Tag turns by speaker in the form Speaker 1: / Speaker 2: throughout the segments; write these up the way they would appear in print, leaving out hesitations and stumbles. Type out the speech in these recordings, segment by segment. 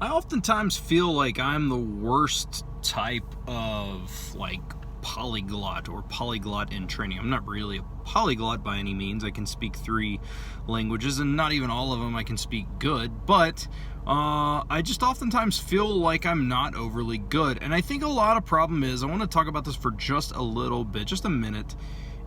Speaker 1: I oftentimes feel like I'm the worst type of polyglot or polyglot in training. I'm not really a polyglot by any means. I can speak 3 languages, and not even all of them I can speak good, but I just oftentimes feel like I'm not overly good. And I think a lot of problem is, I want to talk about this for just a little bit, just a minute,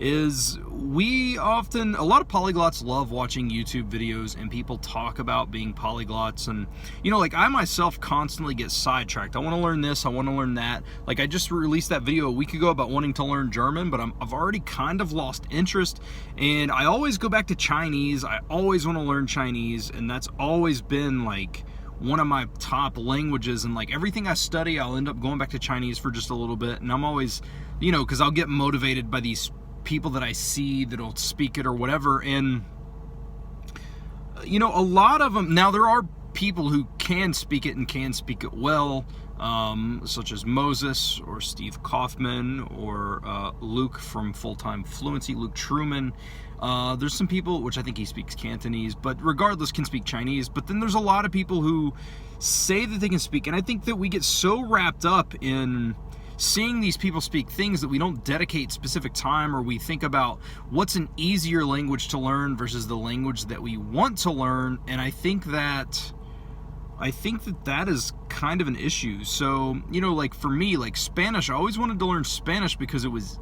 Speaker 1: is a lot of polyglots love watching YouTube videos and people talk about being polyglots. And like, I myself constantly get sidetracked. I want to learn this, I want to learn that. Like, I just released that video a week ago about wanting to learn German, but I've already kind of lost interest, and I always go back to Chinese. I always want to learn Chinese, and that's always been like one of my top languages. And like, everything I study, I'll end up going back to Chinese for just a little bit. And I'm always, because I'll get motivated by these people that I see that'll speak it or whatever. And a lot of them, now there are people who can speak it and can speak it well, such as Moses or Steve Kaufman or Luke from Full Time Fluency, Luke Truman. There's some people, which I think he speaks Cantonese, but regardless can speak Chinese. But then there's a lot of people who say that they can speak, and I think that we get so wrapped up in seeing these people speak things that we don't dedicate specific time, or we think about what's an easier language to learn versus the language that we want to learn. And I think that is kind of an issue. So, like for me, like Spanish, I always wanted to learn Spanish because it was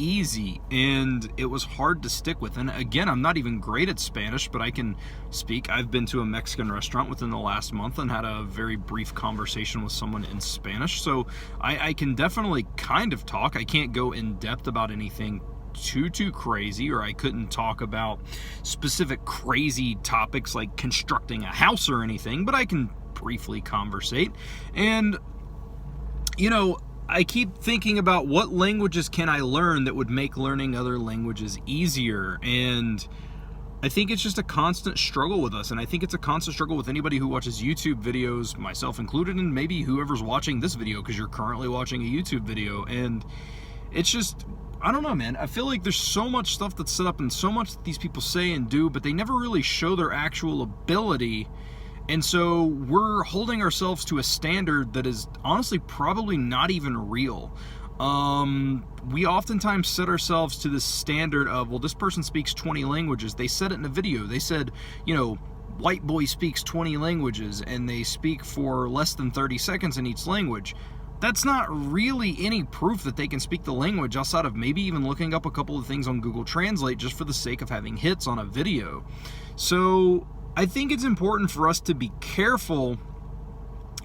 Speaker 1: easy and it was hard to stick with. And again, I'm not even great at Spanish, but I can speak. I've been to a Mexican restaurant within the last month and had a very brief conversation with someone in Spanish. So I can definitely kind of talk. I can't go in depth about anything too crazy, or I couldn't talk about specific crazy topics like constructing a house or anything, but I can briefly conversate. And I keep thinking about what languages can I learn that would make learning other languages easier. And I think it's just a constant struggle with us. And I think it's a constant struggle with anybody who watches YouTube videos, myself included, and maybe whoever's watching this video, because you're currently watching a YouTube video. And it's just, I don't know, man. I feel like there's so much stuff that's set up and so much that these people say and do, but they never really show their actual ability. And so we're holding ourselves to a standard that is honestly probably not even real. We oftentimes set ourselves to this standard of, well, this person speaks 20 languages. They said it in a video. They said, white boy speaks 20 languages and they speak for less than 30 seconds in each language. That's not really any proof that they can speak the language, outside of maybe even looking up a couple of things on Google Translate just for the sake of having hits on a video. So I think it's important for us to be careful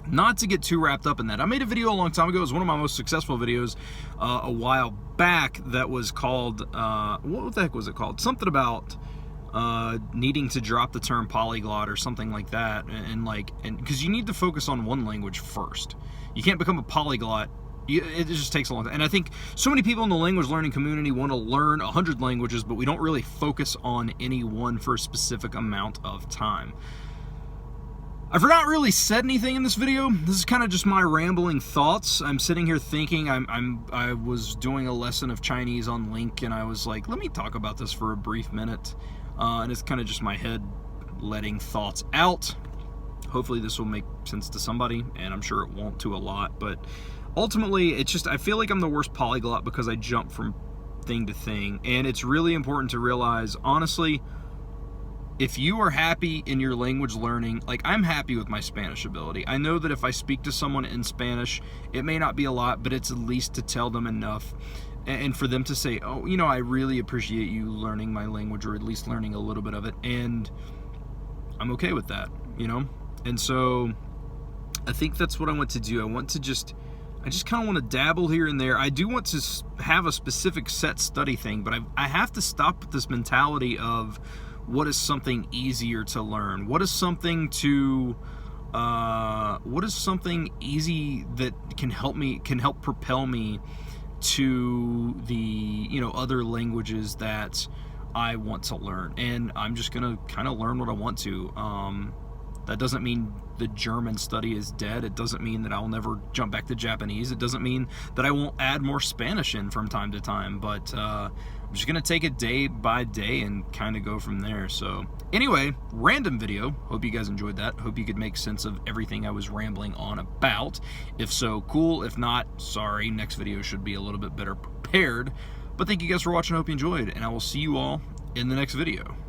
Speaker 1: not to get too wrapped up in that. I made a video a long time ago. It was one of my most successful videos a while back that was called, what the heck was it called? Something about needing to drop the term polyglot or something like that. And because you need to focus on one language first. You can't become a polyglot. It just takes a long time. And I think so many people in the language learning community want to learn 100 languages, but we don't really focus on any one for a specific amount of time. I've not really said anything in this video. This is kind of just my rambling thoughts. I'm sitting here thinking. I was doing a lesson of Chinese on Link, and I was like, let me talk about this for a brief minute. And it's kind of just my head letting thoughts out. Hopefully this will make sense to somebody, and I'm sure it won't to a lot, but ultimately, it's just, I feel like I'm the worst polyglot because I jump from thing to thing. And it's really important to realize, honestly, if you are happy in your language learning, like I'm happy with my Spanish ability. I know that if I speak to someone in Spanish, it may not be a lot, but it's at least to tell them enough. And for them to say, oh, I really appreciate you learning my language, or at least learning a little bit of it. And I'm okay with that, And so I think that's what I want to do. I just kind of want to dabble here and there. I do want to have a specific set study thing, but I have to stop with this mentality of what is something easier to learn? What is something easy that can help propel me to the, other languages that I want to learn. And I'm just going to kind of learn what I want to. That doesn't mean the German study is dead. It doesn't mean that I'll never jump back to Japanese. It doesn't mean that I won't add more Spanish in from time to time, but I'm just gonna take it day by day and kind of go from there. So anyway, random video. Hope you guys enjoyed that. Hope you could make sense of everything I was rambling on about. If so, cool. If not, sorry. Next video should be a little bit better prepared. But thank you guys for watching. I hope you enjoyed, and I will see you all in the next video.